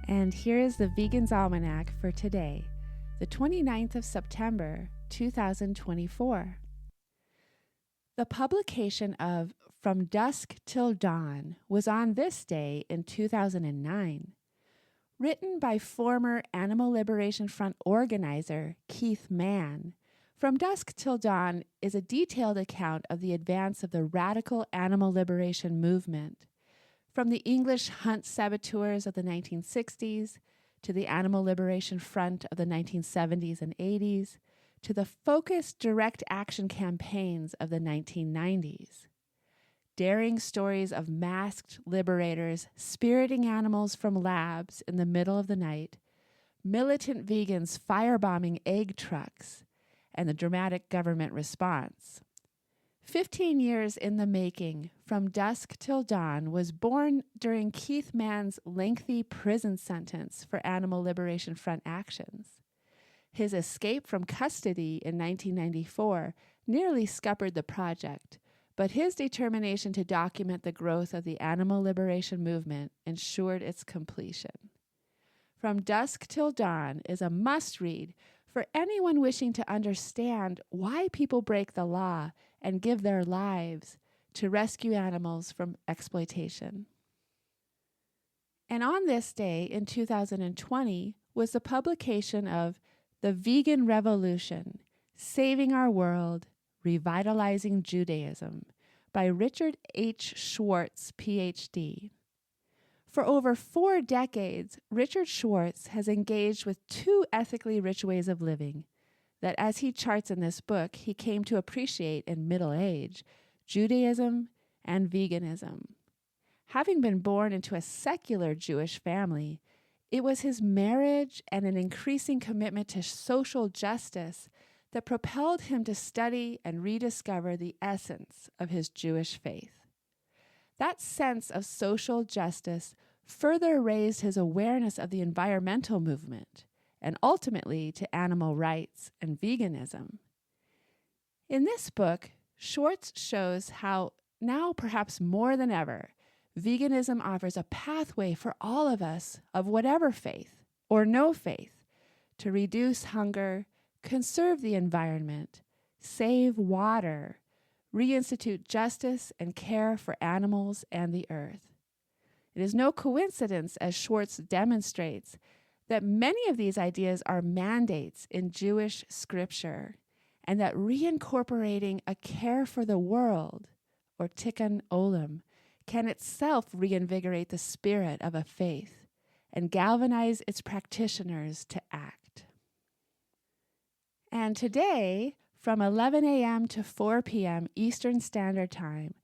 And here is the Vegan's Almanac for today, the 29th of September, 2024. The publication of From Dusk Till Dawn was on this day in 2009. Written by former Animal Liberation Front organizer Keith Mann, From Dusk Till Dawn is a detailed account of the advance of the radical animal liberation movement, from the English hunt saboteurs of the 1960s to the Animal Liberation Front of the 1970s and 80s to the focused direct action campaigns of the 1990s. Daring stories of masked liberators spiriting animals from labs in the middle of the night, militant vegans firebombing egg trucks, and the dramatic government response. 15 years in the making, From Dusk Till Dawn was born during Keith Mann's lengthy prison sentence for Animal Liberation Front actions. His escape from custody in 1994 nearly scuppered the project, but his determination to document the growth of the animal liberation movement ensured its completion. From Dusk Till Dawn is a must-read for anyone wishing to understand why people break the law and give their lives to rescue animals from exploitation. And on this day in 2020 was the publication of The Vegan Revolution, Saving Our World, Revitalizing Judaism by Richard H. Schwartz, Ph.D. For over 4 decades, Richard Schwartz has engaged with 2 ethically rich ways of living that, as he charts in this book, he came to appreciate in middle age: Judaism and veganism. Having been born into a secular Jewish family, it was his marriage and an increasing commitment to social justice that propelled him to study and rediscover the essence of his Jewish faith. That sense of social justice further raised his awareness of the environmental movement and ultimately to animal rights and veganism. In this book, Schwartz shows how, now perhaps more than ever, veganism offers a pathway for all of us of whatever faith or no faith to reduce hunger, conserve the environment, save water, reinstitute justice and care for animals and the earth. It is no coincidence, as Schwartz demonstrates, that many of these ideas are mandates in Jewish scripture, and that reincorporating a care for the world, or tikkun olam, can itself reinvigorate the spirit of a faith and galvanize its practitioners to act. And today, from 11 a.m. to 4 p.m. Eastern Standard Time,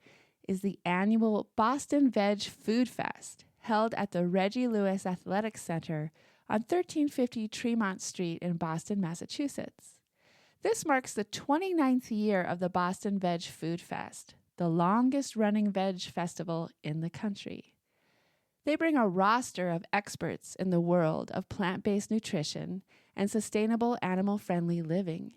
is the annual Boston Veg Food Fest, held at the Reggie Lewis Athletic Center on 1350 Tremont Street in Boston, Massachusetts. This marks the 29th year of the Boston Veg Food Fest, the longest-running veg festival in the country. They bring a roster of experts in the world of plant-based nutrition and sustainable animal-friendly living.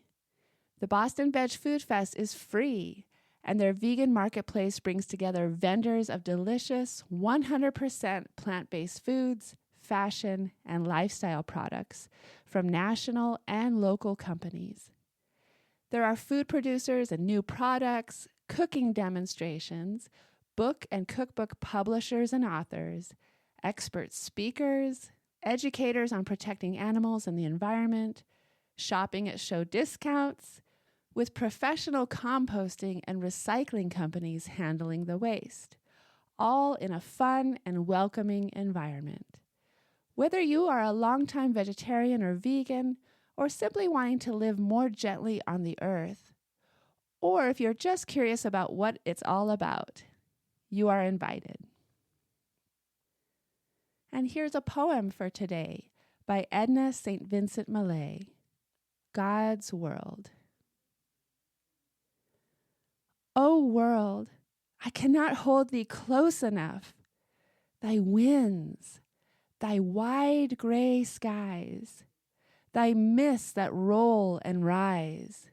The Boston Veg Food Fest is free, and their vegan marketplace brings together vendors of delicious 100% plant-based foods, fashion, and lifestyle products from national and local companies. There are food producers and new products, cooking demonstrations, book and cookbook publishers and authors, expert speakers, educators on protecting animals and the environment, shopping at show discounts, with professional composting and recycling companies handling the waste, all in a fun and welcoming environment. Whether you are a longtime vegetarian or vegan, or simply wanting to live more gently on the earth, or if you're just curious about what it's all about, you are invited. And here's a poem for today by Edna St. Vincent Millay, God's World. O world, I cannot hold thee close enough. Thy winds, thy wide gray skies, thy mists that roll and rise,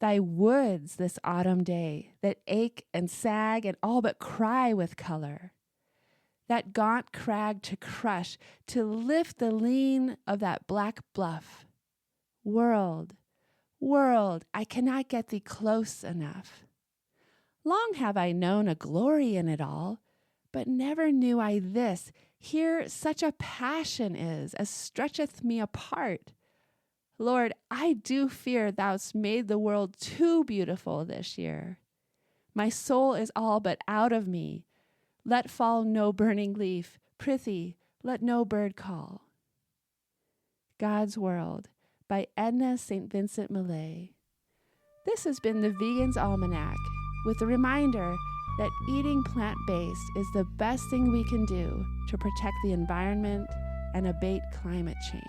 thy woods this autumn day that ache and sag and all but cry with color, that gaunt crag to crush, to lift the lean of that black bluff. World, world, I cannot get thee close enough. Long have I known a glory in it all, but never knew I this. Here such a passion is, as stretcheth me apart. Lord, I do fear thou'st made the world too beautiful this year. My soul is all but out of me. Let fall no burning leaf, prithee, let no bird call. God's World by Edna St. Vincent Millay. This has been the Vegan's Almanac, with a reminder that eating plant-based is the best thing we can do to protect the environment and abate climate change.